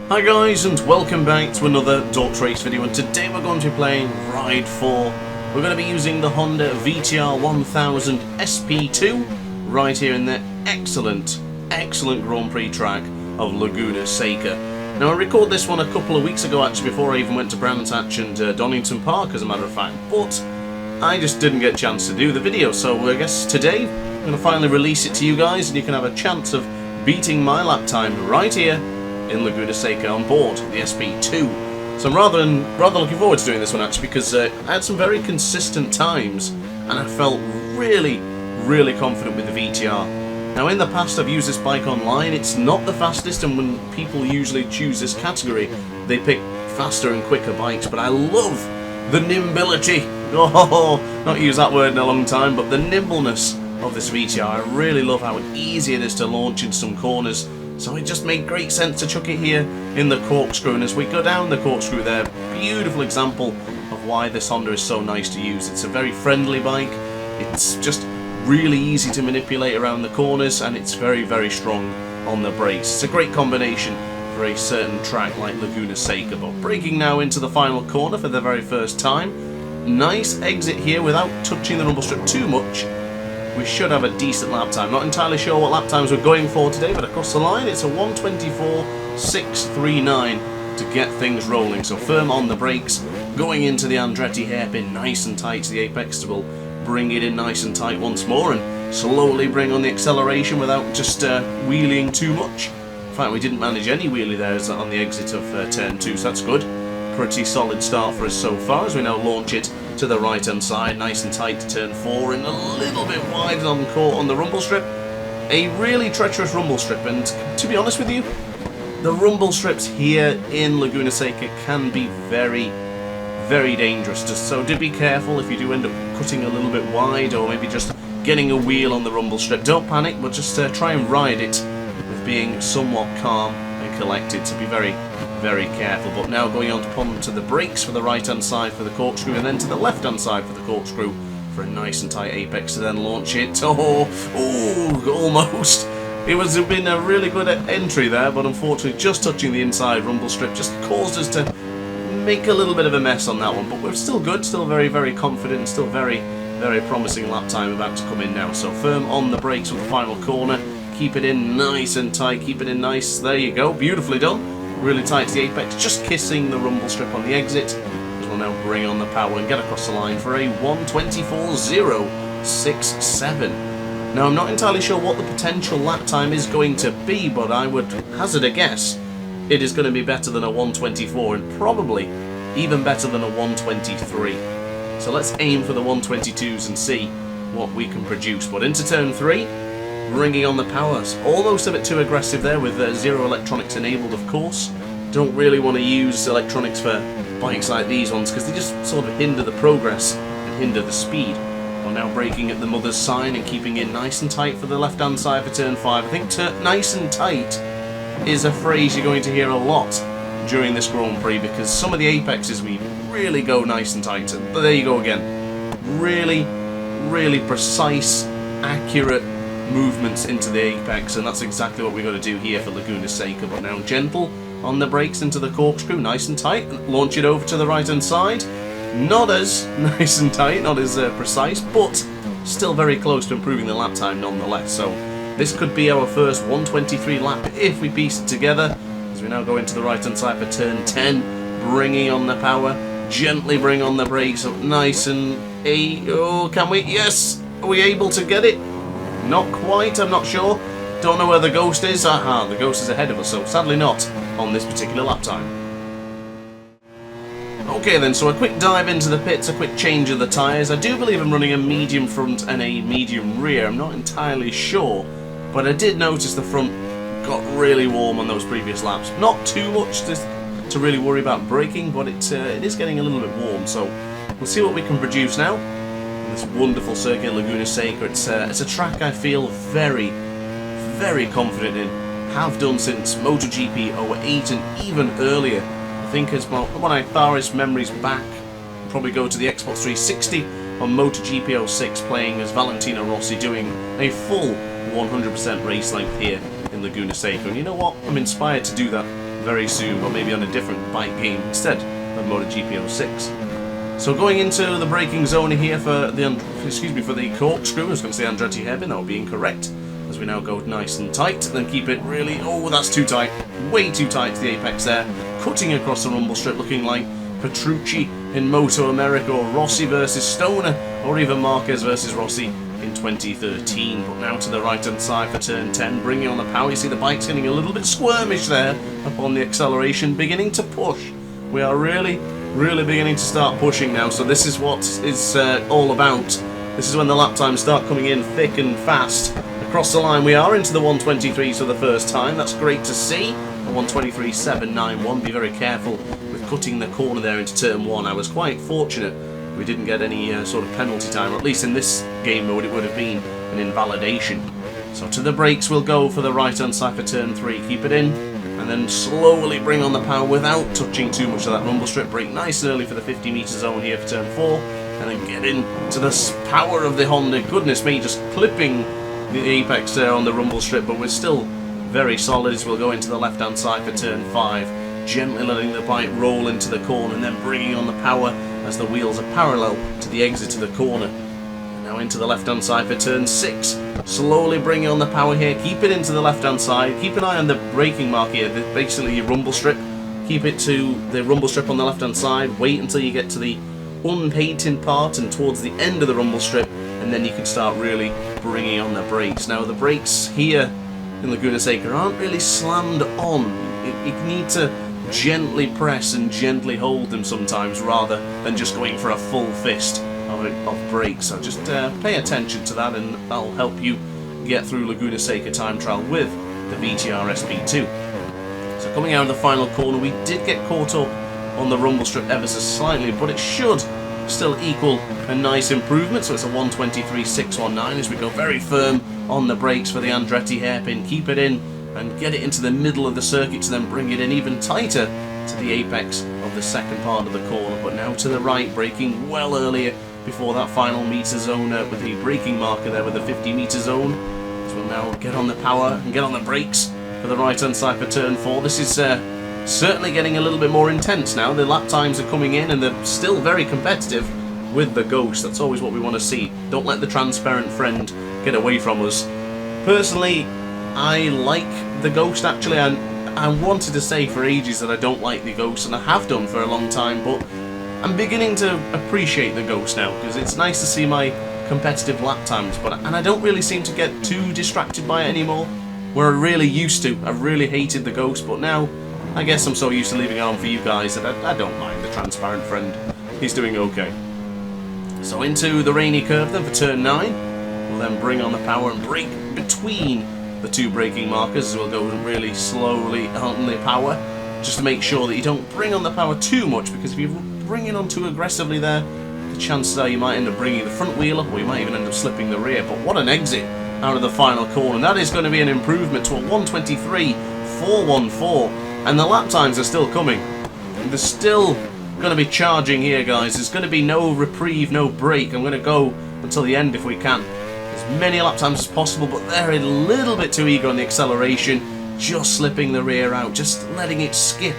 Hi guys, and welcome back to another DrAce video, and today we're going to be playing Ride 4. We're going to be using the Honda VTR 1000 SP2 right here in the excellent Grand Prix track of Laguna Seca. Now I recorded this one a couple of weeks ago actually, before I even went to Brands Hatch and Donington Park as a matter of fact, but I just didn't get a chance to do the video, so I guess today I'm going to finally release it to you guys and you can have a chance of beating my lap time right here in Laguna Seca on board the SP2. So I'm rather looking forward to doing this one actually, because I had some very consistent times and I felt really confident with the VTR. Now in the past I've used this bike online. It's not the fastest, and when people usually choose this category they pick faster and quicker bikes, but I love the nimbility. Oh, not used that word in a long time, but the nimbleness of this VTR. I really love how easy it is to launch in some corners. So it just made great sense to chuck it here in the corkscrew, and as we go down the corkscrew there, beautiful example of why this Honda is so nice to use. It's a very friendly bike, it's just really easy to manipulate around the corners, and it's very strong on the brakes. It's a great combination for a certain track like Laguna Seca. But braking now into the final corner for the very first time. Nice exit here without touching the rumble strip too much. We should have a decent lap time. Not entirely sure what lap times we're going for today, but across the line it's a 1:24.639 to get things rolling. So firm on the brakes, going into the Andretti hairpin nice and tight to the apex. We'll bring it in nice and tight once more and slowly bring on the acceleration without just wheeling too much. In fact, we didn't manage any wheelie there on the exit of turn 2, so that's good. Pretty solid start for us so far as we now launch it to the right hand side, nice and tight to turn 4, and a little bit wide on the rumble strip. A really treacherous rumble strip, and to be honest with you, the rumble strips here in Laguna Seca can be very dangerous. So do be careful if you do end up cutting a little bit wide, or maybe just getting a wheel on the rumble strip. Don't panic, but just try and ride it with being somewhat calm and collected. To be very careful. But now going on to the brakes for the right hand side for the corkscrew, and then to the left hand side for the corkscrew for a nice and tight apex to then launch it. Oh, almost. It would have been a really good entry there, but unfortunately just touching the inside rumble strip just caused us to make a little bit of a mess on that one. But we're still good, still very confident, still very promising lap time about to come in now. So firm on the brakes for the final corner, keep it in nice and tight, keep it in nice. There you go, beautifully done. Really tight to the apex, just kissing the rumble strip on the exit, as we'll now bring on the power and get across the line for a 1:24.067. Now I'm not entirely sure what the potential lap time is going to be, but I would hazard a guess it is going to be better than a 1:24, and probably even better than a 1:23. So let's aim for the 1:22s and see what we can produce. But into turn 3, bringing on the powers. Almost a bit too aggressive there with zero electronics enabled, of course. Don't really want to use electronics for bikes like these ones because they just sort of hinder the progress and hinder the speed. We're now braking at the mother's sign and keeping it nice and tight for the left hand side for turn 5. I think nice and tight is a phrase you're going to hear a lot during this Grand Prix, because some of the apexes we really go nice and tight. But there you go again. Really precise, accurate movements into the apex, and that's exactly what we've got to do here for Laguna Seca. But now gentle on the brakes into the corkscrew, nice and tight, launch it over to the right hand side. Not as nice and tight, not as precise, but still very close to improving the lap time nonetheless. So this could be our first 1:23 lap if we piece it together, as we now go into the right hand side for turn 10, bringing on the power, gently bring on the brakes up nice and can we? Yes, are we able to get it? Not quite, I'm not sure. Don't know where the ghost is. Aha, the ghost is ahead of us, so sadly not on this particular lap time. Okay then, so a quick dive into the pits, a quick change of the tyres. I do believe I'm running a medium front and a medium rear. I'm not entirely sure, but I did notice the front got really warm on those previous laps. Not too much to really worry about braking, but it is getting a little bit warm, so we'll see what we can produce now. This wonderful circuit, Laguna Seca. It's a track I feel very confident in. Have done since MotoGP 08 and even earlier. I think as one of my farthest memories back probably go to the Xbox 360 on MotoGP 06, playing as Valentino Rossi, doing a full 100% race length here in Laguna Seca. And you know what? I'm inspired to do that very soon, but maybe on a different bike game instead of MotoGP 06. So going into the braking zone here for the corkscrew, I was going to say Andretti hairpin, that would be incorrect, as we now go nice and tight, then keep it really, oh that's too tight, way too tight to the apex there, cutting across the rumble strip looking like Petrucci in Moto America, or Rossi versus Stoner, or even Marquez versus Rossi in 2013. But now to the right hand side for turn 10, bringing on the power. You see the bike's getting a little bit squirmish there upon the acceleration, beginning to push. We are really beginning to start pushing now, so this is what it's all about. This is when the lap times start coming in thick and fast. Across the line we are into the 123s for the first time, that's great to see. A 123.791, be very careful with cutting the corner there into turn 1. I was quite fortunate we didn't get any sort of penalty time, or at least in this game mode it would have been an invalidation. So to the brakes we'll go for the right hand side for turn 3, keep it in, and then slowly bring on the power without touching too much of that rumble strip. Brake nice and early for the 50 metre zone here for turn 4, and then get into the power of the Honda. Goodness me, just clipping the apex there on the rumble strip, but we're still very solid as we'll go into the left hand side for turn 5, gently letting the bike roll into the corner and then bringing on the power as the wheels are parallel to the exit of the corner. Now into the left hand side for turn 6, slowly bringing on the power here, keep it into the left hand side, keep an eye on the braking mark here, basically your rumble strip, keep it to the rumble strip on the left hand side, wait until you get to the unpainted part and towards the end of the rumble strip, and then you can start really bringing on the brakes. Now the brakes here in Laguna Seca aren't really slammed on, you need to gently press and gently hold them sometimes rather than just going for a full fist of brakes. So just pay attention to that, and that'll help you get through Laguna Seca time trial with the VTR SP2. So coming out of the final corner, we did get caught up on the rumble strip ever so slightly, but it should still equal a nice improvement. So it's a 123.619 as we go very firm on the brakes for the Andretti hairpin. Keep it in and get it into the middle of the circuit to then bring it in even tighter to the apex of the second part of the corner. But now to the right, braking well earlier before that final meter zone with the braking marker there with the 50 meter zone. So we'll now get on the power and get on the brakes for the right hand side for turn 4. This is certainly getting a little bit more intense now. The lap times are coming in and they're still very competitive with the Ghost. That's always what we want to see. Don't let the transparent friend get away from us. Personally, I like the Ghost actually, and I wanted to say for ages that I don't like the Ghost, and I have done for a long time, but I'm beginning to appreciate the Ghost now, because it's nice to see my competitive lap times, and I don't really seem to get too distracted by it anymore, where I really used to. I really hated the Ghost, but now I guess I'm so used to leaving it on for you guys that I don't mind the transparent friend. He's doing okay. So into the rainy curve then for turn 9. We'll then bring on the power and brake between the two braking markers, as we'll go really slowly on the power, just to make sure that you don't bring on the power too much, because if you bring it on too aggressively there, the chances are you might end up bringing the front wheel up, or you might even end up slipping the rear. But what an exit out of the final corner. That is going to be an improvement to a 123.414, and the lap times are still coming. They're still going to be charging here, guys. There's going to be no reprieve, no break. I'm going to go until the end if we can. As many lap times as possible, but they're a little bit too eager on the acceleration, just slipping the rear out, just letting it skip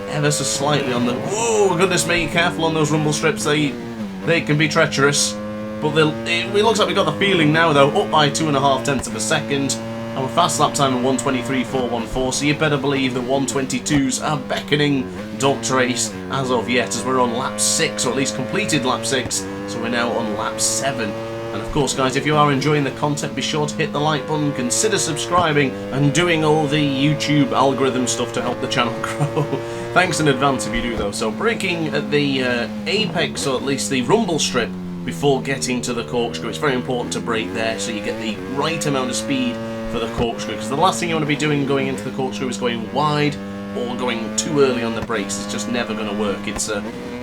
ever so slightly on the... Whoa, goodness me, careful on those rumble strips. They can be treacherous, but it looks like we got the feeling now though, up by 2.5 tenths of a second. Our fast lap time of 123.414, so you better believe the 122s are beckoning DrAce as of yet, as we're on lap 6, or at least completed lap 6, so we're now on lap 7. And of course guys, if you are enjoying the content, be sure to hit the like button, consider subscribing and doing all the YouTube algorithm stuff to help the channel grow. Thanks in advance if you do though. So braking at the apex, or at least the rumble strip, before getting to the corkscrew. It's very important to brake there so you get the right amount of speed for the corkscrew, because the last thing you want to be doing going into the corkscrew is going wide or going too early on the brakes. It's just never going to work. It's a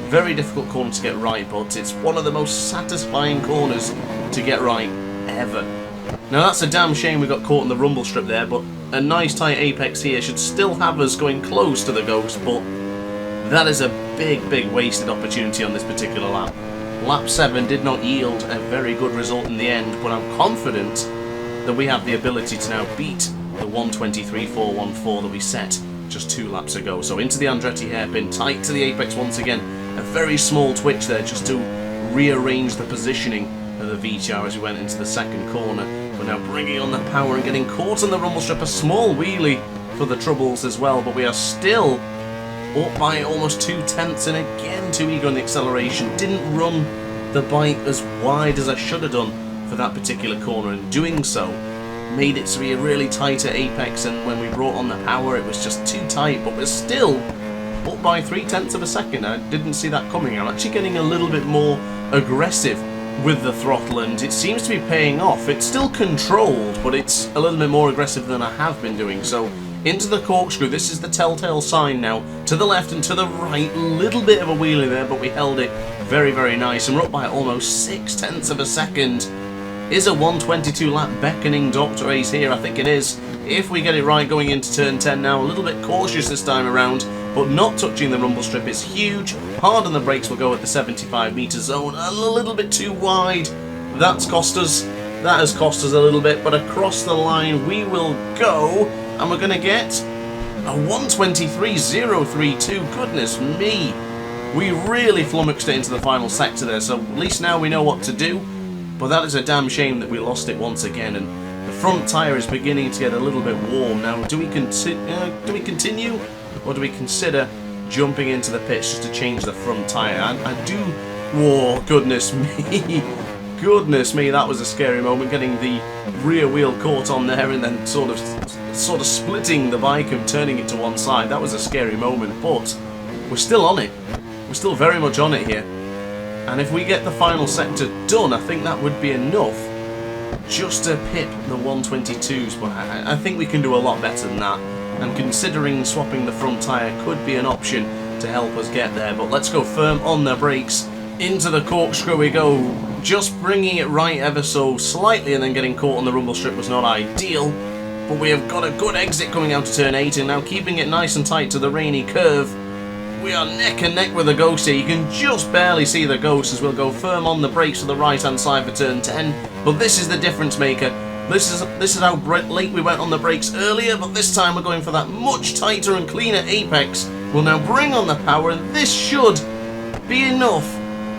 very difficult corner to get right, but it's one of the most satisfying corners to get right ever. Now that's a damn shame we got caught in the rumble strip there, but a nice tight apex here should still have us going close to the Ghost, but that is a big wasted opportunity on this particular lap. Lap 7 did not yield a very good result in the end, but I'm confident that we have the ability to now beat the 123.414 that we set just 2 laps ago. So into the Andretti hairpin, tight to the apex once again. A very small twitch there just to rearrange the positioning of the VTR as we went into the second corner. We're now bringing on the power and getting caught on the rumble strip. A small wheelie for the troubles as well, but we are still up by almost 2/10, and again too eager on the acceleration. Didn't run the bike as wide as I should have done for that particular corner, and doing so made it to be a really tighter apex, and when we brought on the power it was just too tight, but we're still up by 3/10 of a second. I didn't see that coming. I'm actually getting a little bit more aggressive with the throttle, and it seems to be paying off. It's still controlled, but it's a little bit more aggressive than I have been doing. So into the corkscrew, this is the telltale sign now. To the left and to the right, little bit of a wheelie there, but we held it very, very nice, and we're up by almost 6/10 of a second. Is a 122 lap beckoning DrAce here? I think it is. If we get it right going into turn 10 now, a little bit cautious this time around, but not touching the rumble strip is huge. Hard on the brakes will go at the 75-metre zone, a little bit too wide. That's cost us. That has cost us a little bit, but across the line we will go, and we're going to get a 123.032. Goodness me. We really flummoxed it into the final sector there, so at least now we know what to do. But that is a damn shame that we lost it once again, and the front tyre is beginning to get a little bit warm. Now, do we continue, or do we consider jumping into the pits just to change the front tyre? I do... Whoa, goodness me. Goodness me, that was a scary moment, getting the rear wheel caught on there and then sort of splitting the bike and turning it to one side. That was a scary moment, but we're still on it. We're still very much on it here. And if we get the final sector done, I think that would be enough just to pip the 122s. But I think we can do a lot better than that. And considering swapping the front tyre could be an option to help us get there. But let's go firm on the brakes. Into the corkscrew we go. Just bringing it right ever so slightly, and then getting caught on the rumble strip was not ideal. But we have got a good exit coming out to turn 8, and now keeping it nice and tight to the rainy curve. We are neck and neck with the Ghost here. You can just barely see the Ghost as we'll go firm on the brakes to the right-hand side for turn 10. But this is the difference maker. This is how late we went on the brakes earlier, but this time we're going for that much tighter and cleaner apex. We'll now bring on the power, and this should be enough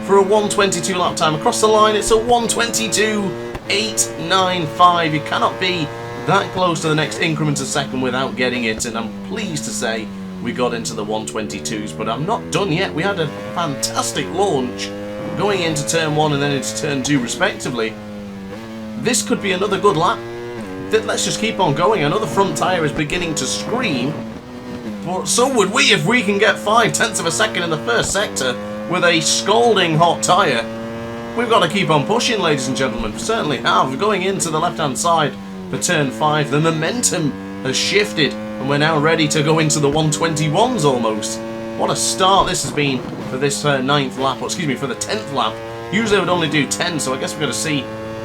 for a 122 lap time. Across the line, it's a 122.895. You cannot be that close to the next increment of second without getting it, and I'm pleased to say we got into the 122s, but I'm not done yet. We had a fantastic launch going into turn 1 and then into turn 2 respectively. This could be another good lap. Let's just keep on going. Another front tyre is beginning to scream, but so would we if we can get 5/10 of a second in the first sector with a scalding hot tyre. We've got to keep on pushing, ladies and gentlemen. We certainly have. Going into the left-hand side for turn 5, the momentum has shifted, and we're now ready to go into the 121s almost. What a start this has been for this 9th lap, or excuse me, for the 10th lap. Usually I would only do 10, so I guess we've got to see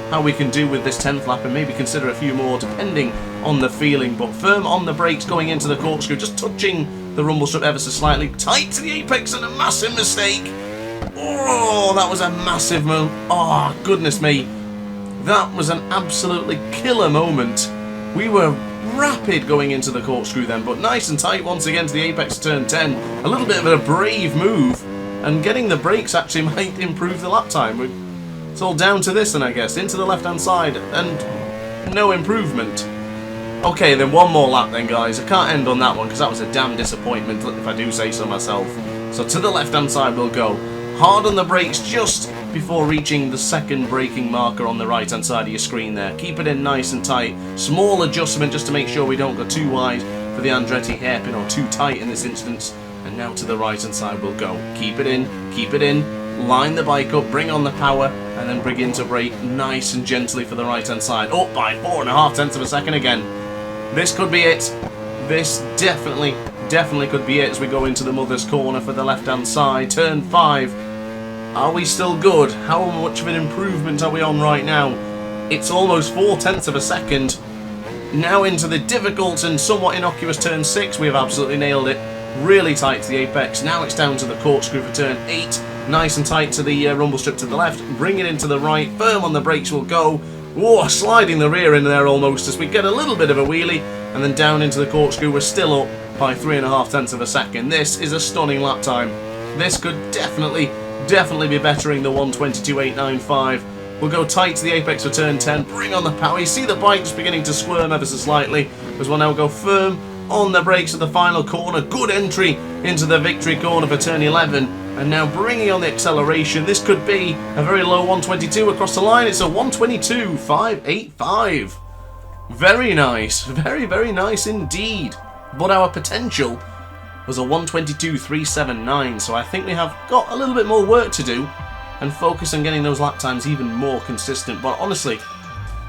how we can do with this 10th lap and maybe consider a few more depending on the feeling. But firm on the brakes going into the corkscrew, just touching the rumble strip ever so slightly. Tight to the apex and a massive mistake. Oh, that was a massive move. Oh, goodness me. That was an absolutely killer moment. We were rapid going into the corkscrew then, but nice and tight once again to the apex turn 10. A little bit of a brave move, and getting the brakes actually might improve the lap time. It's all down to this then, I guess. Into the left-hand side, and no improvement. Okay, then one more lap then, guys. I can't end on that one, because that was a damn disappointment, if I do say so myself. So to the left-hand side we'll go. Hard on the brakes just before reaching the second braking marker on the right-hand side of your screen there. Keep it in nice and tight. Small adjustment just to make sure we don't go too wide for the Andretti hairpin, or too tight in this instance. And now to the right-hand side we'll go. Keep it in, line the bike up, bring on the power, and then begin to brake nice and gently for the right-hand side. Up by 4.5 of a second again. This could be it. This definitely could be it as we go into the mother's corner for the left-hand side. Turn 5. Are we still good? How much of an improvement are we on right now? It's almost 4/10 of a second. Now into the difficult and somewhat innocuous turn 6. We have absolutely nailed it. Really tight to the apex. Now it's down to the corkscrew for turn 8. Nice and tight to the rumble strip to the left. Bring it into the right. Firm on the brakes will go. Whoa, sliding the rear in there almost as we get a little bit of a wheelie. And then down into the corkscrew. We're still up. by 3.5 tenths of a second. This is a stunning lap time. This could definitely be bettering the 1:22.895. We'll go tight to the apex for turn 10, bring on the power. You see the bike just beginning to squirm ever so slightly, as we'll now go firm on the brakes at the final corner. Good entry into the victory corner for turn 11, and now bringing on the acceleration. This could be a very low 122 across the line. It's a 122.585. Very nice, very nice indeed. But our potential was a 122.379, so I think we have got a little bit more work to do and focus on getting those lap times even more consistent. But honestly,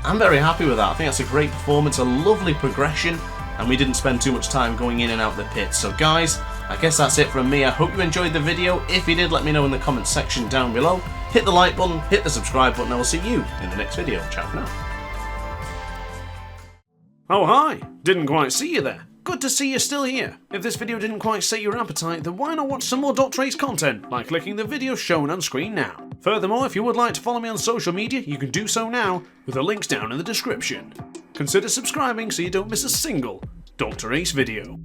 I'm very happy with that. I think that's a great performance, a lovely progression, and we didn't spend too much time going in and out the pits. So guys, I guess that's it from me. I hope you enjoyed the video. If you did, let me know in the comments section down below. Hit the like button, hit the subscribe button, and I will see you in the next video. Ciao for now. Oh hi, didn't quite see you there. Good to see you're still here. If this video didn't quite set your appetite, then why not watch some more DrAce content by clicking the video shown on screen now. Furthermore, if you would like to follow me on social media, you can do so now with the links down in the description. Consider subscribing so you don't miss a single DrAce video.